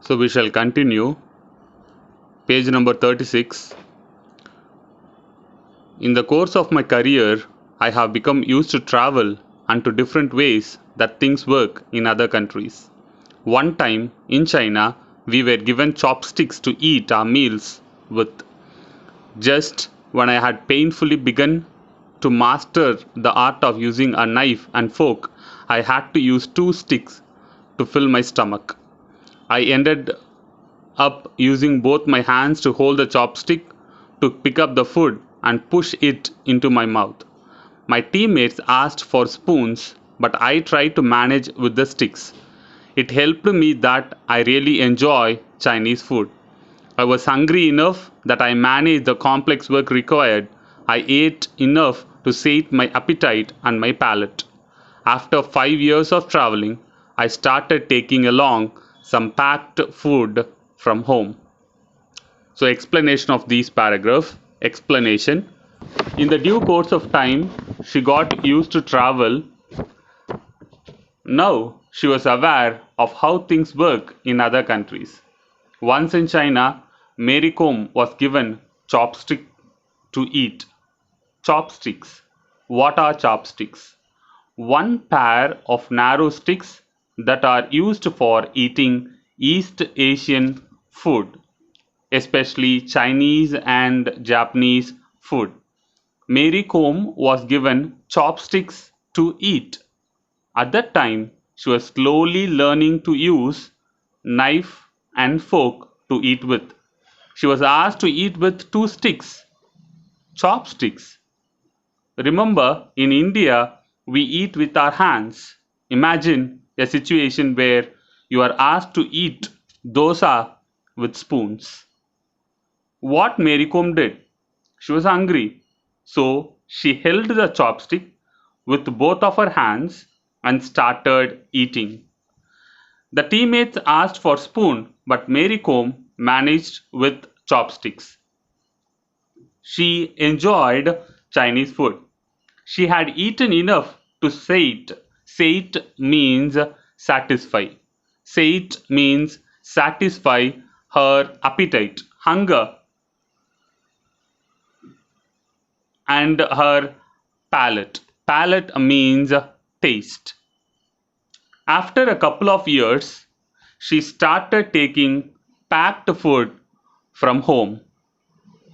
So we shall continue. Page number 36. In the course of my career, I have become used to travel and to different ways that things work in other countries. One time in China, we were given chopsticks to eat our meals with. Just when I had painfully begun to master the art of using a knife and fork, I had to use two sticks to fill my stomach. I ended up using both my hands to hold the chopstick to pick up the food and push it into my mouth. My teammates asked for spoons, but I tried to manage with the sticks. It helped me that I really enjoy Chinese food. I was hungry enough that I managed the complex work required. I ate enough to sate my appetite and my palate. After 5 years of traveling, I started taking along some packed food from home. So, explanation of these paragraph. Explanation. In the due course of time, she got used to travel. Now, she was aware of how things work in other countries. Once in China, Mary Kom was given chopsticks to eat. Chopsticks. What are chopsticks? One pair of narrow sticks that are used for eating East Asian food, especially Chinese and Japanese food. Mary Kom was given chopsticks to eat. At that time, she was slowly learning to use knife and fork to eat with. She was asked to eat with two sticks, chopsticks. Remember, in India, we eat with our hands. Imagine a situation where you are asked to eat dosa with spoons. What Mary Kom did? She was hungry, so she held the chopstick with both of her hands and started eating. The teammates asked for spoon, but Mary Kom managed with chopsticks. She enjoyed Chinese food. She had eaten enough to sate. Sate means satisfy. Sate means satisfy her appetite, hunger, and her palate. Palate means taste. After a couple of years, she started taking packed food from home.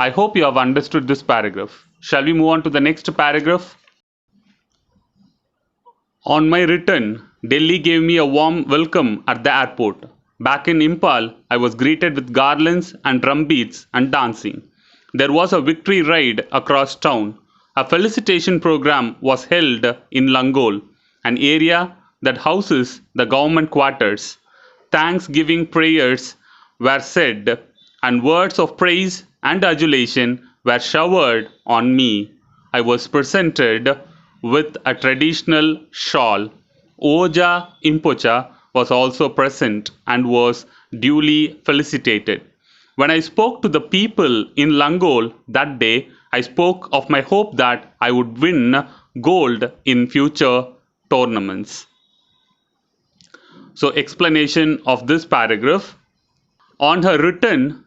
I hope you have understood this paragraph. Shall we move on to the next paragraph? On my return, Delhi gave me a warm welcome at the airport. Back in Impal, I was greeted with garlands and drumbeats and dancing. There was a victory ride across town. A felicitation program was held in Langol, an area that houses the government quarters. Thanksgiving prayers were said, and words of praise and adulation were showered on me. I was presented with a traditional shawl. Oja Impocha was also present and was duly felicitated. When I spoke to the people in Langol that day, I spoke of my hope that I would win gold in future tournaments. So, explanation of this paragraph. On her return,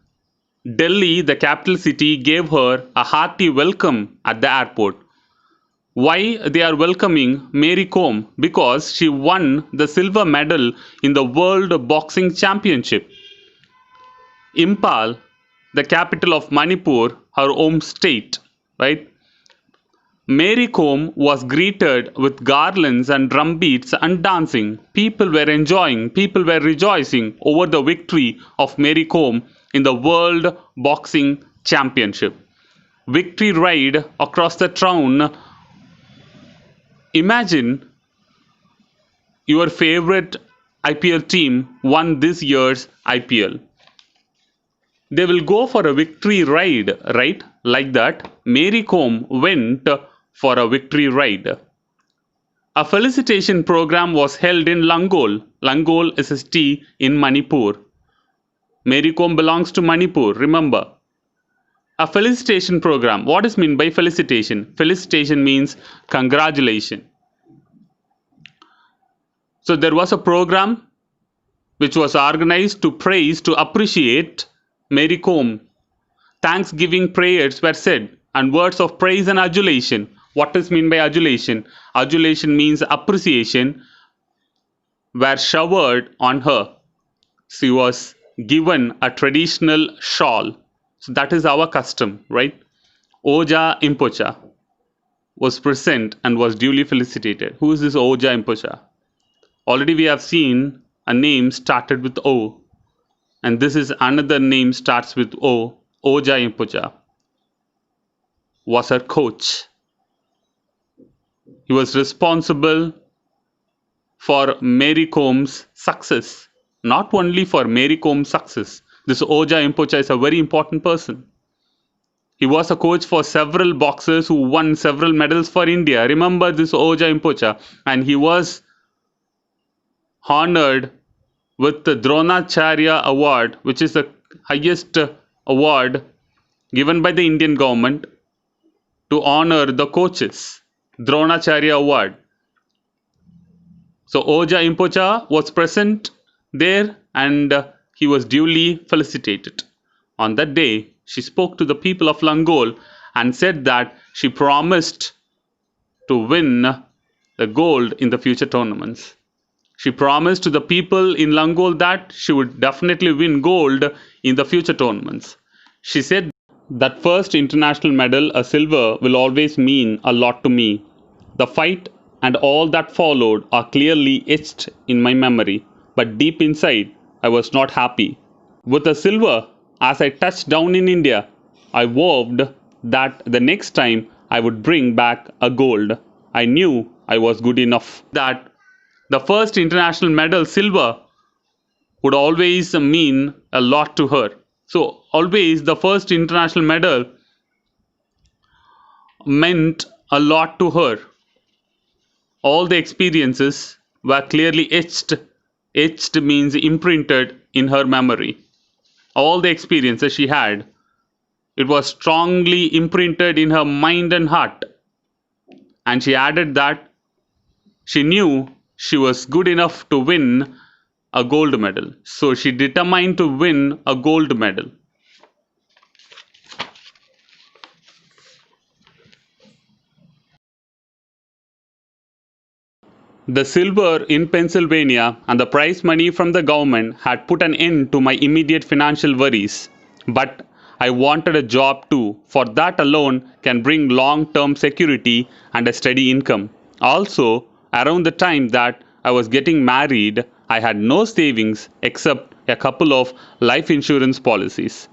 Delhi, the capital city, gave her a hearty welcome at the airport. Why they are welcoming Mary Kom? Because she won the silver medal in the World Boxing Championship. Impal, the capital of Manipur, her home state, right? Mary Kom was greeted with garlands and drumbeats and dancing. People were enjoying, people were rejoicing over the victory of Mary Kom in the World Boxing Championship. Victory ride across the town. Imagine your favorite IPL team won this year's IPL. They will go for a victory ride, right? Like that, Mary Kom went for a victory ride. A felicitation program was held in Langol. Langol is a city in Manipur. Mary Kom belongs to Manipur, remember. A felicitation program. What is meant by felicitation? Felicitation means congratulation. So there was a program which was organized to praise, to appreciate Mary Kom. Thanksgiving prayers were said and words of praise and adulation. What is meant by adulation? Adulation means appreciation were showered on her. She was given a traditional shawl. So that is our custom, right? Oja Impocha was present and was duly felicitated. Who is this Oja Impocha? Already we have seen a name started with O, and this is another name starts with O. Oja Impocha was her coach. He was responsible for Mary Kom's success. Not only for Mary Kom's success. This Oja Impocha is a very important person. He was a coach for several boxers who won several medals for India. Remember this Oja Impocha, and he was honored with the Dronacharya Award, which is the highest award given by the Indian government to honor the coaches. Dronacharya Award. So Oja Impocha was present there, and he was duly felicitated. On that day, she spoke to the people of Langol and said that she promised to win the gold in the future tournaments. She promised to the people in Langol that she would definitely win gold in the future tournaments. She said that first international medal, a silver, will always mean a lot to me. The fight and all that followed are clearly etched in my memory, but deep inside, I was not happy. With a silver, as I touched down in India, I vowed that the next time I would bring back a gold. I knew I was good enough. That the first international medal, silver, would always mean a lot to her. So, always the first international medal meant a lot to her. All the experiences were clearly etched. Etched means imprinted in her memory. All the experiences she had, it was strongly imprinted in her mind and heart. And she added that she knew she was good enough to win a gold medal. So she determined to win a gold medal. The silver in Pennsylvania and the prize money from the government had put an end to my immediate financial worries. But I wanted a job too, for that alone can bring long-term security and a steady income. Also, around the time that I was getting married, I had no savings except a couple of life insurance policies.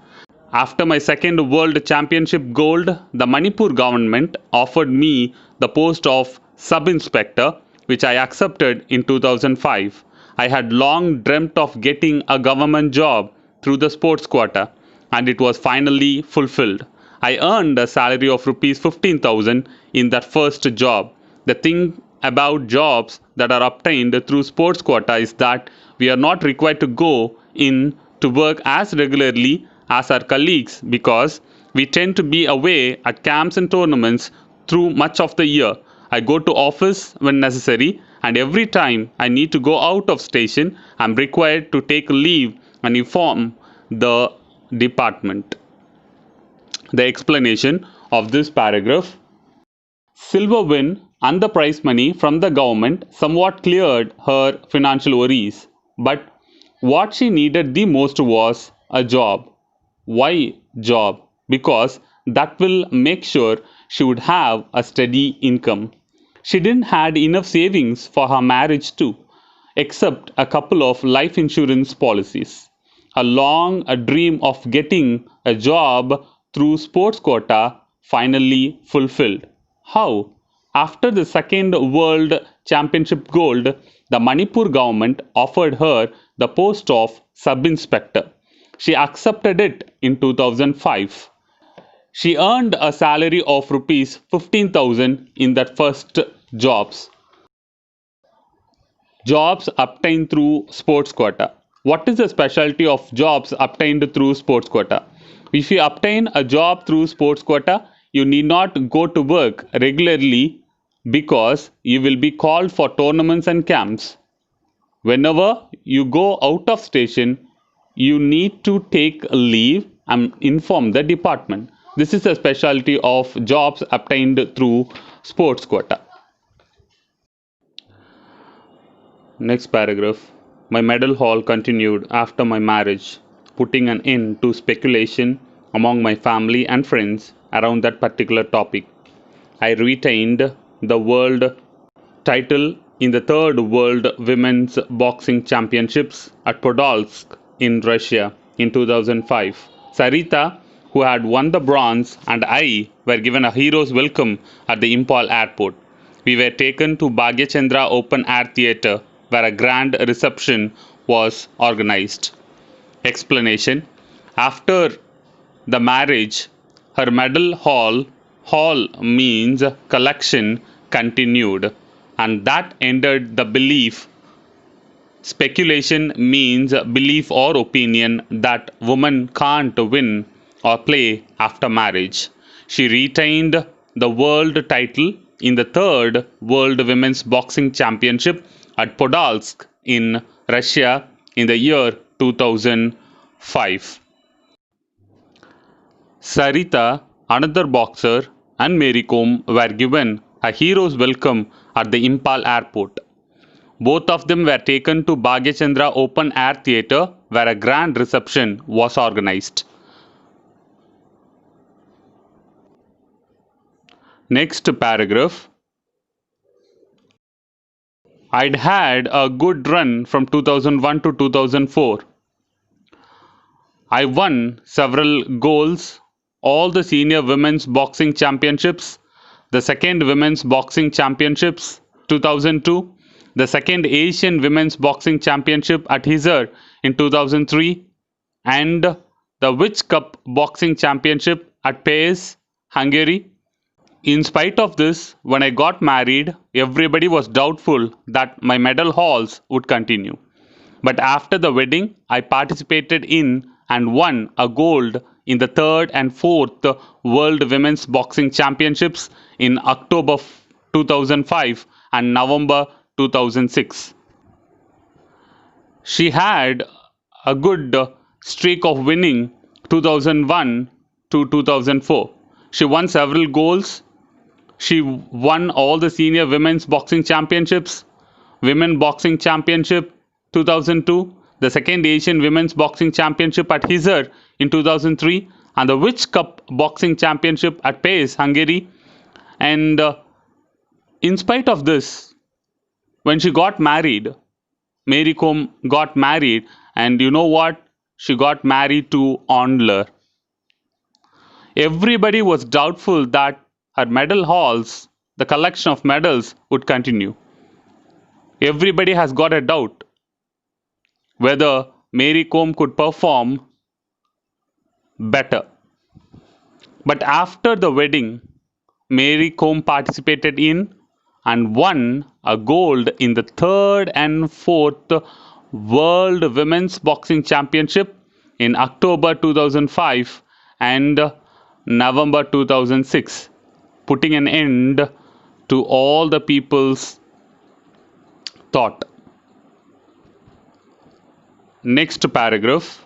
After my second World Championship gold, the Manipur government offered me the post of sub-inspector, which I accepted in 2005. I had long dreamt of getting a government job through the sports quota, and it was finally fulfilled. I earned a salary of rupees 15,000 in that first job. The thing about jobs that are obtained through sports quota is that we are not required to go in to work as regularly as our colleagues because we tend to be away at camps and tournaments through much of the year. I go to office when necessary, and every time I need to go out of station, I am required to take leave and inform the department. The explanation of this paragraph: silver win and the prize money from the government somewhat cleared her financial worries, but what she needed the most was a job. Why job? Because that will make sure she would have a steady income. She didn't had enough savings for her marriage too, except a couple of life insurance policies. A long dream of getting a job through sports quota finally fulfilled. How? After the second World Championship gold, the Manipur government offered her the post of sub-inspector. She accepted it in 2005. She earned a salary of rupees 15,000 in that first jobs. Jobs obtained through sports quota. What is the specialty of jobs obtained through sports quota? If you obtain a job through sports quota, you need not go to work regularly because you will be called for tournaments and camps. Whenever you go out of station, you need to take a leave and inform the department. This is a specialty of jobs obtained through sports quota. Next paragraph. My medal haul continued after my marriage, putting an end to speculation among my family and friends around that particular topic. I retained the world title in the third World Women's Boxing Championships at Podolsk in Russia in 2005. Sarita, who had won the bronze, and I were given a hero's welcome at the Impal airport. We were taken to Bhagyachandra Open Air Theatre where a grand reception was organized. Explanation. After the marriage, her medal hall means collection, continued, and that ended the belief. Speculation means belief or opinion that women can't win or play after marriage. She retained the world title in the third World Women's Boxing Championship at Podolsk in Russia in the year 2005. Sarita, another boxer, and Mary Kom were given a hero's welcome at the Impal airport. Both of them were taken to Bhagyachandra Open Air Theatre where a grand reception was organized. Next paragraph. I'd had a good run from 2001 to 2004. I won several golds, all the senior women's boxing championships, the second women's boxing championships 2002, the second Asian women's boxing championship at Hisar in 2003, and the Witch Cup boxing championship at Pace, Hungary. In spite of this, when I got married, everybody was doubtful that my medal hauls would continue. But after the wedding, I participated in and won a gold in the third and fourth World Women's Boxing Championships in October 2005 and November 2006. She had a good streak of winning 2001 to 2004. She won several golds. She won all the senior women's boxing championships, Women Boxing Championship 2002, the second Asian Women's Boxing Championship at Hisar in 2003, and the Witch Cup Boxing Championship at Pace, Hungary. And in spite of this, when she got married, Mary Kom got married, and you know what? She got married to Ondler. Everybody was doubtful that her medal hauls, the collection of medals, would continue. Everybody has got a doubt whether Mary Kom could perform better. But after the wedding, Mary Kom participated in and won a gold in the third and fourth World Women's Boxing Championship in October 2005 and November 2006, putting an end to all the people's thought. Next paragraph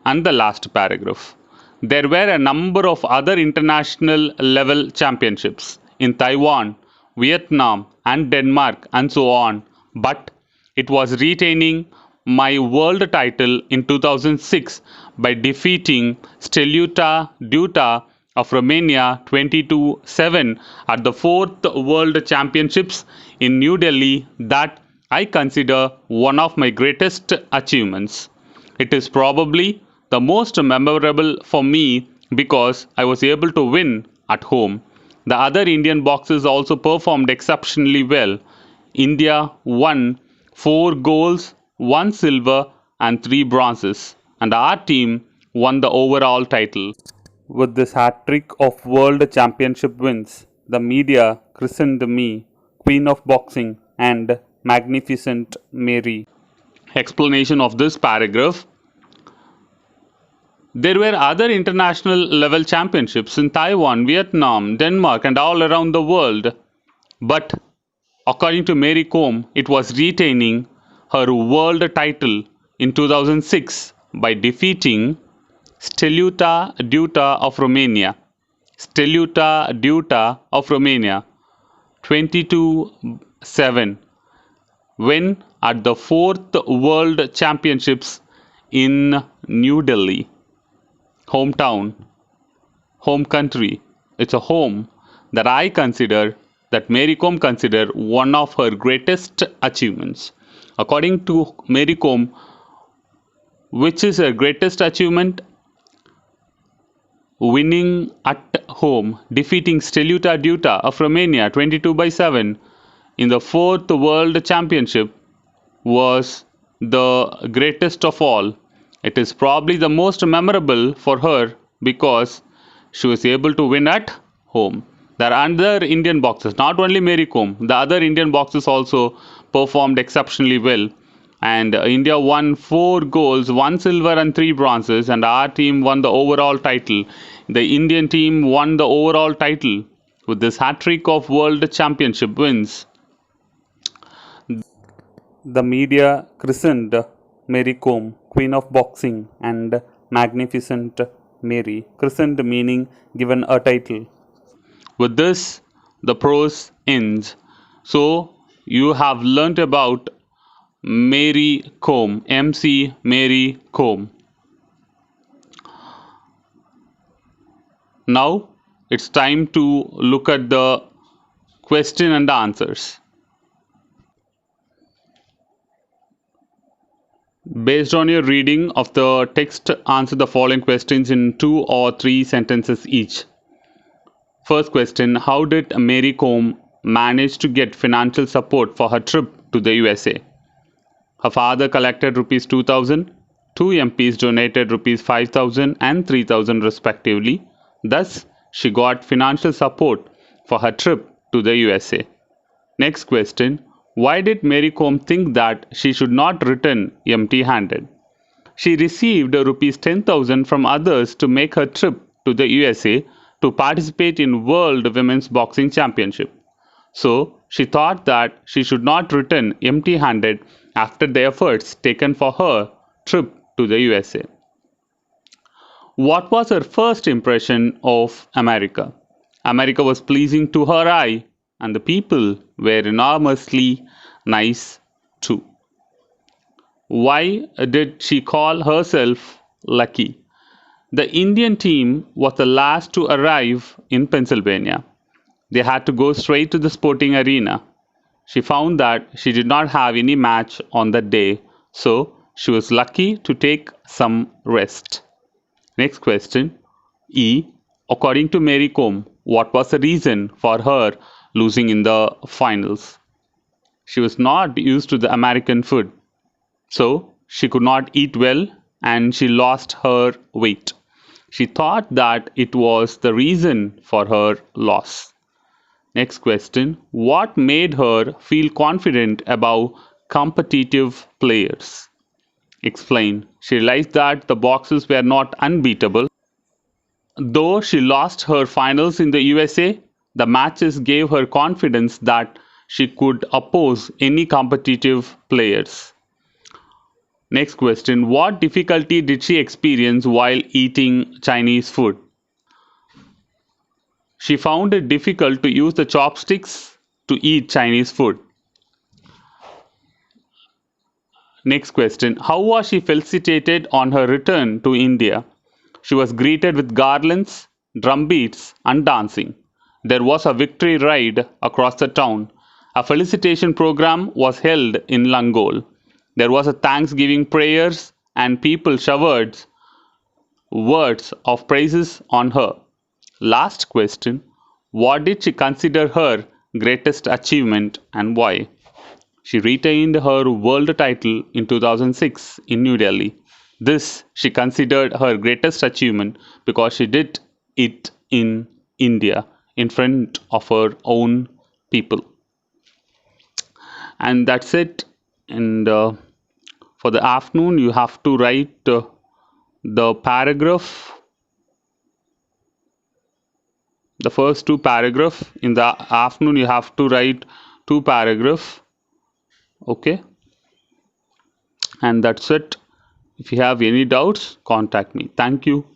and the last paragraph. There were a number of other international level championships in Taiwan, Vietnam, and Denmark, and so on, but it was retaining my world title in 2006 by defeating Steluta Duta of Romania 22-7 at the 4th World Championships in New Delhi that I consider one of my greatest achievements. It is probably the most memorable for me because I was able to win at home. The other Indian boxers also performed exceptionally well. India won 4 golds, 1 silver, and 3 bronzes, and our team won the overall title. With this hat trick of world championship wins, the media christened me Queen of Boxing and Magnificent Mary. Explanation of this paragraph. There were other international level championships in Taiwan, Vietnam, Denmark, and all around the world. But according to Mary Kom, it was retaining her world title in 2006 by defeating Steluta Deuta of Romania. Steluta Deuta of Romania 22-7 win at the 4th World Championships in New Delhi. Hometown, home country. It's a home that I consider, that Mary Kom consider one of her greatest achievements. According to Mary Kom, which is her greatest achievement? Winning at home, defeating Steluta Deuta of Romania 22-7 in the 4th World Championship was the greatest of all. It is probably the most memorable for her because she was able to win at home. There are other Indian boxers, not only Mary Kom, the other Indian boxers also performed exceptionally well. And India won 4 golds, 1 silver, and 3 bronzes, and our team won the overall title. The Indian team won the overall title with this hat trick of World Championship wins. The media christened Mary Kom Queen of Boxing and Magnificent Mary. Christened meaning given a title. With this, the prose ends. So, you have learnt about Mary Kom, MC Mary Kom. Now, it's time to look at the question and answers. Based on your reading of the text, answer the following questions in 2 or 3 sentences each. First question, how did Mary Kom manage to get financial support for her trip to the USA? Her father collected rupees 2,000, 2 MPs donated rupees 5,000 and 3,000 respectively. Thus, she got financial support for her trip to the USA. Next question, why did Mary Kom think that she should not return empty-handed? She received rupees 10,000 from others to make her trip to the USA to participate in World Women's Boxing Championship. So, she thought that she should not return empty-handed after the efforts taken for her trip to the USA. What was her first impression of America? America was pleasing to her eye, and the people were enormously nice too. Why did she call herself lucky? The Indian team was the last to arrive in Pennsylvania. They had to go straight to the sporting arena. She found that she did not have any match on that day, so she was lucky to take some rest. Next question. E. According to Mary Kom, what was the reason for her losing in the finals? She was not used to the American food, so she could not eat well and she lost her weight. She thought that it was the reason for her loss. Next question. What made her feel confident about competitive players? Explain. She realized that the boxers were not unbeatable. Though she lost her finals in the USA, the matches gave her confidence that she could oppose any competitive players. Next question. What difficulty did she experience while eating Chinese food? She found it difficult to use the chopsticks to eat Chinese food. Next question. How was she felicitated on her return to India? She was greeted with garlands, drumbeats, and dancing. There was a victory ride across the town. A felicitation program was held in Langol. There was a Thanksgiving prayers and people showered words of praises on her. Last question. What did she consider her greatest achievement and why? She retained her world title in 2006 in New Delhi. This she considered her greatest achievement because she did it in India in front of her own people. And that's it. And for the afternoon, you have to write the paragraph, the first 2 paragraphs. In the afternoon, you have to write 2 paragraphs. Okay. And that's it. If you have any doubts, contact me. Thank you.